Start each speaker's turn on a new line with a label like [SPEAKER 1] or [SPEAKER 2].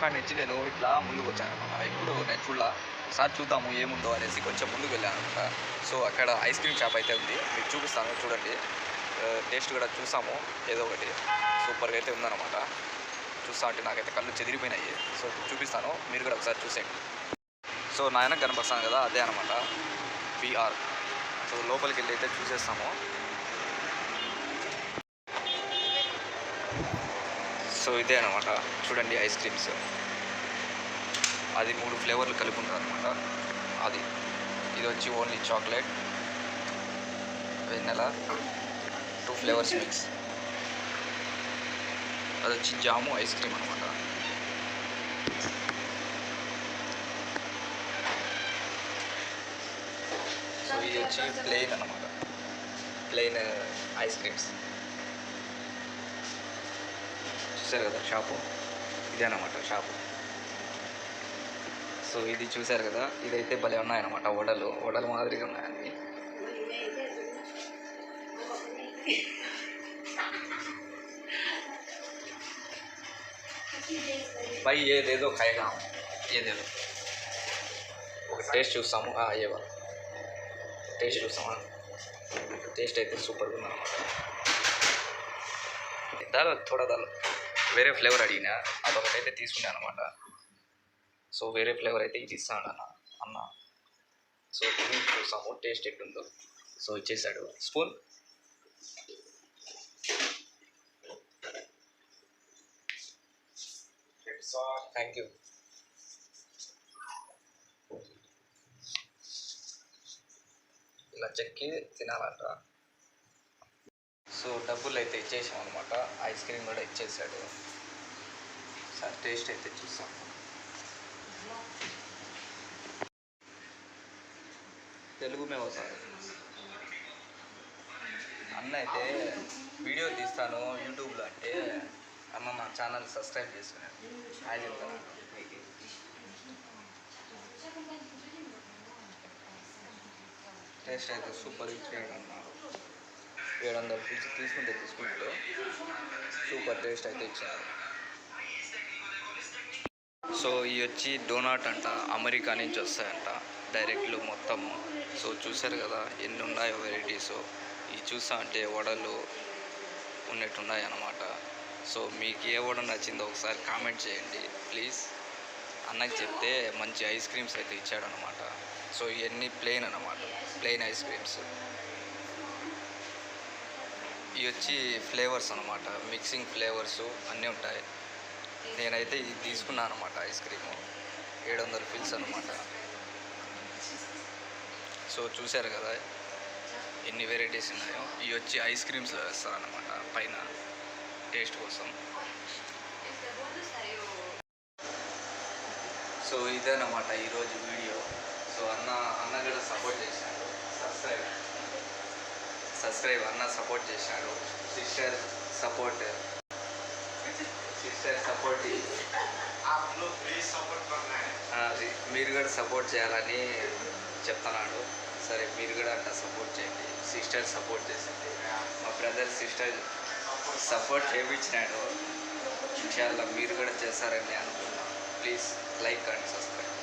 [SPEAKER 1] కాడ నుంచి నేను ఇట్లా ముందుకు వచ్చాను అనమాట. ఇప్పుడు నేను సార్ చూద్దాము ఏముందో అనేసి కొంచెం ముందుకు వెళ్ళాను అనమాట. సో అక్కడ ఐస్ క్రీమ్ షాప్ అయితే ఉంది, మీకు చూపిస్తాను చూడండి. టేస్ట్ కూడా చూసాము, ఏదో ఒకటి సూపర్గా అయితే ఉందన్నమాట. చూస్తా అంటే నాకైతే కళ్ళు చెదిరిపోయినాయి. సో చూపిస్తాను, మీరు కూడా ఒకసారి చూసేయండి. సో నా వెనక కనపడతాను కదా, అదే అనమాట పిఆర్. సో లోపలికి వెళ్ళి అయితే చూసేస్తాము. సో ఇదే అనమాట, చూడండి ఐస్ క్రీమ్స్. అది 3 ఫ్లేవర్లు కలిపి ఉంటుంది అనమాట. ఇది వచ్చి ఓన్లీ చాక్లెట్, వెన్నెలా, 2 ఫ్లేవర్స్ మిక్స్. అది వచ్చి జాము ఐస్ క్రీమ్ అనమాట. సో ఇది వచ్చి ప్లెయిన్ అనమాట, ప్లెయిన్ ఐస్ క్రీమ్స్. చూసారు కదా షాపు, ఇదే అనమాట షాపు. సో ఇది చూసారు కదా, ఇదైతే భలే ఉన్నాయన్నమాట. వడలు మాదిరిగా ఉన్నాయండి. भाई ये दे दो, खाएगा ये दे दो. ఒక టేస్ట్ చూస్తాము. అయ్యేవా టేస్ట్ చూస్తామా? టేస్ట్ అయితే సూపర్గా ఉందన్నమాట. దాల్ థోడా దాల్ వేరే ఫ్లేవర్ అడిగినా, అదొకటైతే తీసుకున్నాను అనమాట. సో వేరే ఫ్లేవర్ అయితే ఇది ఇస్తాడు అన్న. సో తిని చూస్తాము టేస్ట్ ఎట్లుందో. సో ఇచ్చేసాడు స్పూన్. Thank you. ఇలా చెక్కి తినాలంట. సో డబ్బులు అయితే ఇచ్చేసాం అనమాట. ఐస్ క్రీమ్ కూడా ఇచ్చేసాడు. సార్ టేస్ట్ అయితే చూస్తాం. తెలుగు మే వస్తాను అన్న. అయితే వీడియో తీస్తాను యూట్యూబ్లో అంటే అన్న నా ఛానల్ సబ్స్క్రైబ్ చేసుకున్నాను. హాయ్ చెప్తాను మీకు. టేస్ట్ అయితే సూపర్ ఇచ్చాడు అన్న. 700 పిలిచి తీసుకుంటే స్వీట్లో సూపర్ టేస్ట్ అయితే ఇచ్చారు. సో ఇవి వచ్చి డోనాట్ అంట, అమెరికా నుంచి వస్తాయంట డైరెక్ట్లు మొత్తము. సో చూసారు కదా ఎన్ని ఉన్నాయో వెరైటీస్. ఇవి చూసా అంటే వడలు ఉన్నట్టున్నాయి అన్నమాట. సో మీకు ఏ వడ నచ్చిందో ఒకసారి కామెంట్ చేయండి ప్లీజ్. అన్నకి చెప్తే మంచి ఐస్ క్రీమ్స్ అయితే ఇచ్చాడనమాట. సో ఇవన్నీ ప్లెయిన్ అన్నమాట, ప్లెయిన్ ఐస్ క్రీమ్స్. ఇవి వచ్చి ఫ్లేవర్స్ అనమాట, మిక్సింగ్ ఫ్లేవర్స్ అన్నీ ఉంటాయి. నేనైతే ఇది తీసుకున్నాను అనమాట ఐస్ క్రీము. 700 ఫిల్స్ అనమాట. సో చూసారు కదా ఎన్ని వెరైటీస్ ఉన్నాయో. ఇవి వచ్చి ఐస్ క్రీమ్స్లో వేస్తారనమాట పైన టేస్ట్ కోసం. సో ఇదేనమాట ఈరోజు వీడియో. సో అన్న కూడా సపోర్ట్ చేశాడు. సబ్స్క్రైబ్ అన్న సపోర్ట్ చేశాడు. సిస్టర్ సపోర్ట్ మీరు కూడా సపోర్ట్ చేయాలని చెప్తున్నాడు. సరే మీరు కూడా అట్లా సపోర్ట్ చేయండి. సిస్టర్ సపోర్ట్ చేసింది, మా బ్రదర్ సిస్టర్ సపోర్ట్ చేయించినాడు. ఇన్షాల్లా మీరు కూడా చేస్తారని అనుకున్నాను. Please like and subscribe.